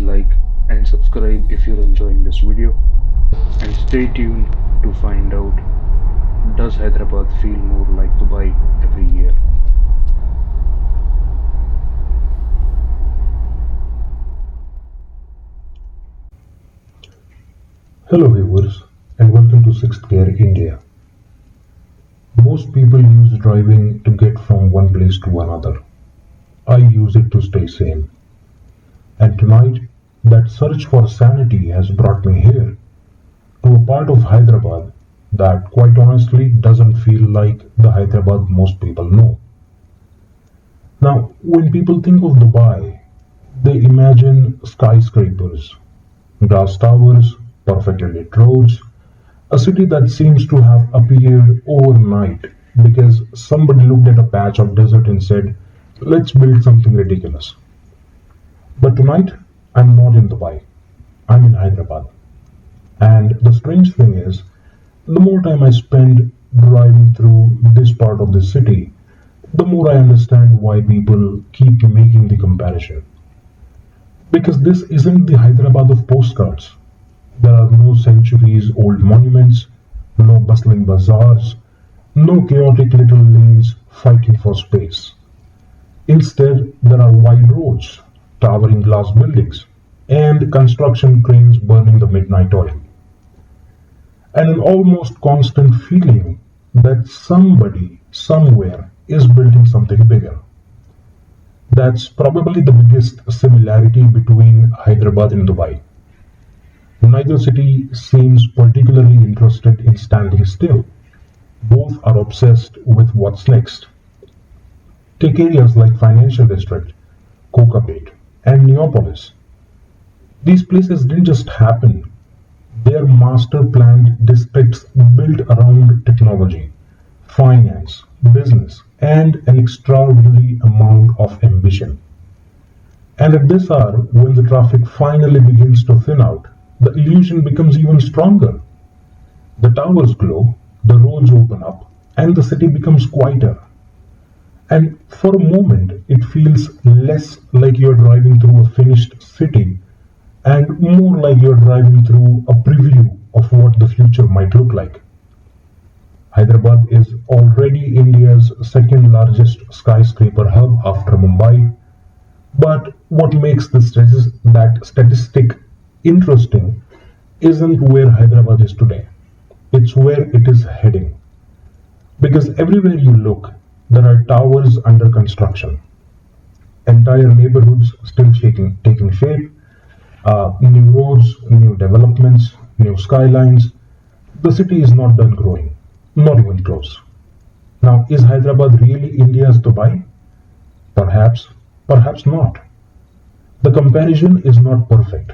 like and subscribe if you're enjoying this video, and stay tuned to find out, does Hyderabad feel more like Dubai every year? Hello viewers and welcome to 6th Gear India. Most people use driving to get from one place to another. I use it to stay sane. And tonight, that search for sanity has brought me here, to a part of Hyderabad that quite honestly doesn't feel like the Hyderabad most people know. Now, when people think of Dubai, they imagine skyscrapers, glass towers, perfectly lit roads, a city that seems to have appeared overnight because somebody looked at a patch of desert and said, let's build something ridiculous. But tonight, I'm not in Dubai. I'm in Hyderabad. And the strange thing is, the more time I spend driving through this part of the city, the more I understand why people keep making the comparison. Because this isn't the Hyderabad of postcards. There are no centuries old monuments, no bustling bazaars, no chaotic little lanes fighting for space. Instead, there are wide roads, towering glass buildings, and construction cranes burning the midnight oil. And an almost constant feeling that somebody, somewhere, is building something bigger. That's probably the biggest similarity between Hyderabad and Dubai. Neither city seems particularly interested in standing still. Both are obsessed with what's next. Take areas like Financial District, Kokapet, and Neopolis. These places didn't just happen. They are master planned districts built around technology, finance, business, and an extraordinary amount of ambition. And at this hour, when the traffic finally begins to thin out, the illusion becomes even stronger. The towers glow, the roads open up, and the city becomes quieter. And for a moment, it feels less like you're driving through a finished city and more like you're driving through a preview of what the future might look like. Hyderabad is already India's second largest skyscraper hub after Mumbai. But what makes that statistic interesting isn't where Hyderabad is today. It's where it is heading. Because everywhere you look, there are towers under construction, entire neighborhoods still taking shape, new roads, new developments, new skylines. The city is not done growing, not even close. Now, is Hyderabad really India's Dubai? Perhaps, perhaps not. The comparison is not perfect.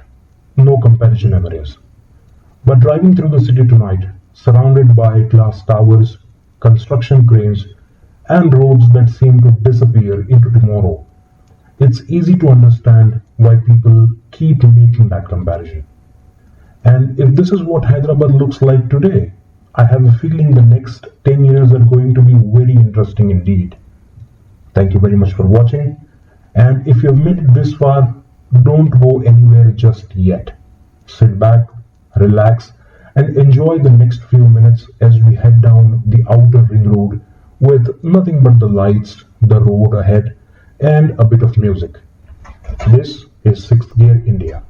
No comparison ever is. But driving through the city tonight, surrounded by glass towers, construction cranes, and roads that seem to disappear into tomorrow, it's easy to understand why people keep making that comparison. And if this is what Hyderabad looks like today, I have a feeling the next 10 years are going to be very interesting indeed. Thank you very much for watching. And if you've made it this far, don't go anywhere just yet. Sit back, relax, and enjoy the next few minutes as we head down the outer ring road with nothing but the lights, the road ahead, and a bit of music. This is 6th Gear India.